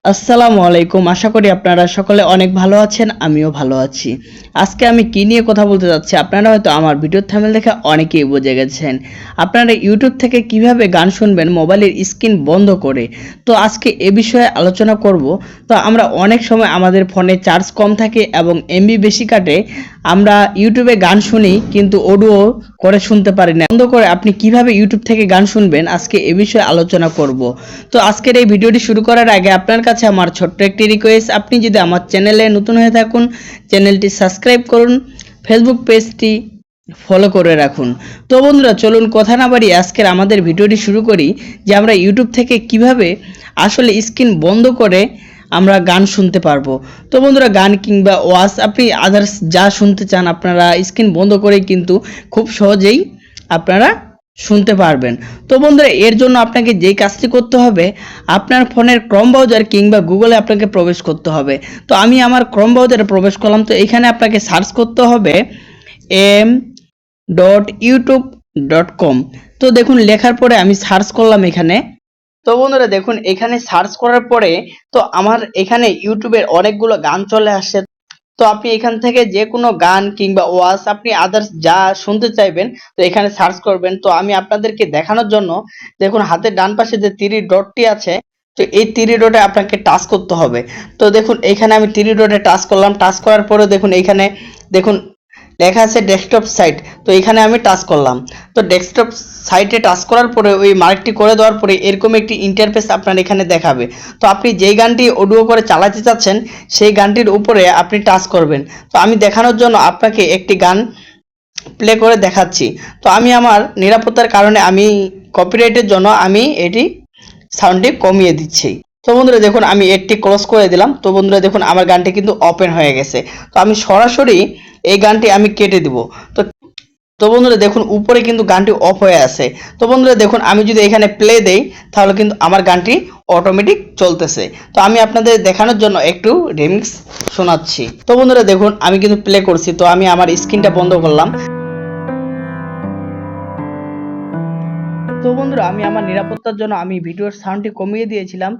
আসসালামু আলাইকুম। আশা করি আপনারা সকলে অনেক ভালো আছেন, আমিও ভালো আছি। আজকে আমি কি নিয়ে কথা বলতে যাচ্ছি আপনারা হয়তো আমার ভিডিওর থাম্বনেল দেখে অনেকেই বুঝে গেছেন। আপনারা ইউটিউব থেকে কিভাবে গান শুনবেন মোবাইলের স্ক্রিন বন্ধ করে। তো আজকে এ বিষয়ে আলোচনা করব। তো আমরা অনেক সময় আমাদের ফোনে চার্জ কম থাকে এবং এমবি বেশি কাটে। আমরা ইউটিউবে গান শুনি কিন্তু অডিও করে শুনতে পারি না। বন্ধ করে আপনি কিভাবে ইউটিউব থেকে গান শুনবেন আজকে এ বিষয়ে আলোচনা করব। তো আজকের এই ভিডিওটি শুরু করার আগে আপনার কাছে আমার ছোট্ট একটি রিকোয়েস্ট, আপনি যদি আমার চ্যানেলে নতুন হয়ে থাকুন চ্যানেলটি সাবস্ক্রাইব করুন, ফেসবুক পেজটি ফলো করে রাখুন। তো বন্ধুরা চলুন কথা না বাড়িয়ে আজকের আমাদের ভিডিওটি শুরু করি যে আমরা ইউটিউব থেকে কিভাবে আসলে স্ক্রিন বন্ধ করে আমরা গান শুনতে পারবো। তো বন্ধুরা গান কিংবা ওয়াজ আপনি আদার্স যা শুনতে চান আপনারা স্ক্রিন বন্ধ করেই কিন্তু খুব সহজেই আপনারা শুনতে পারবেন। তো বন্ধুরা এর জন্য আপনাকে যেই কাজটি করতে হবে, আপনার ফোনের ক্রোম ব্রাউজার কিংবা গুগলে আপনাকে প্রবেশ করতে হবে। তো আমি আমার ক্রোম ব্রাউজারে প্রবেশ করলাম। তো এখানে আপনাকে সার্চ করতে হবে m.youtube.com। তো দেখুন লেখার পরে আমি সার্চ করলাম এখানে। তো বন্ধুরা দেখুন এখানে সার্চ করার পরে তো আমার এখানে ইউটিউবের অনেকগুলো গান চলে আসছে। তো আপনি এখান থেকে যে কোনো গান কিংবা ওয়াজ আপনি আদার্স যা শুনতে চাইবেন তো এখানে সার্চ করবেন। তো আমি আপনাদেরকে দেখানোর জন্য দেখুন হাতের ডান পাশে যে থ্রি ডটটি আছে, তো এই থ্রি ডটে আপনাকে টাচ করতে হবে। তো দেখুন এখানে আমি থ্রি ডটে টাচ করলাম। টাচ করার পরে দেখুন এইখানে দেখুন লেখা আছে ডেস্কটপ সাইট। তো এখানে আমি টাচ করলাম। তো ডেস্কটপ সাইটে টাচ করার পরে ওই মার্কটি করে দেওয়ার পরে এরকম একটি ইন্টারফেস আপনার এখানে দেখাবে। তো আপনি যেই গানটি অডিও করে চালাতে চাচ্ছেন সেই গানটির উপরে আপনি টাচ করবেন। তো আমি দেখানোর জন্য আপনাকে একটি গান প্লে করে দেখাচ্ছি। তো আমি আমার নিরাপত্তার কারণে আমি কপিরাইটের জন্য আমি এটি সাউন্ডটি কমিয়ে দিচ্ছি। তো বন্ধুরা দেখুন আমি এটি ক্লোজ করে দিলাম। তো বন্ধুরা দেখুন আমার গানটি কিন্তু ওপেন হয়ে গেছে। তো আমি সরাসরি এই গানটি আমি কেটে দিব। তো তো বন্ধুরা দেখুন উপরে কিন্তু গানটি অফ হয়ে আছে। তো বন্ধুরা দেখুন আমি যদি এখানে প্লে দেই তাহলে কিন্তু আমার গানটি অটোমেটিক চলতেছে। তো আমি আপনাদের দেখানোর জন্য একটু রিমিক্স শোনাচ্ছি। তো বন্ধুরা দেখুন আমি কিন্তু প্লে করছি। তো আমি আমার স্ক্রিনটা বন্ধ করলাম। তো বন্ধুরা আমি আমার নিরাপত্তার জন্য আমি ভিডিওর সাউন্ডটি কমিয়ে দিয়েছিলাম।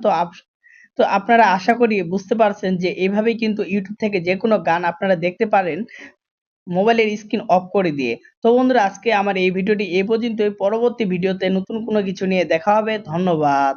তো আপনারা আশা করি বুঝতে পারছেন যে এভাবেই কিন্তু ইউটিউব থেকে যে কোনো গান আপনারা দেখতে পারেন মোবাইলের স্ক্রিন অফ করে দিয়ে। তো বন্ধুরা আজকে আমার এই ভিডিওটি এই পর্যন্তই। পরবর্তী ভিডিওতে নতুন কোনো কিছু নিয়ে দেখা হবে। ধন্যবাদ।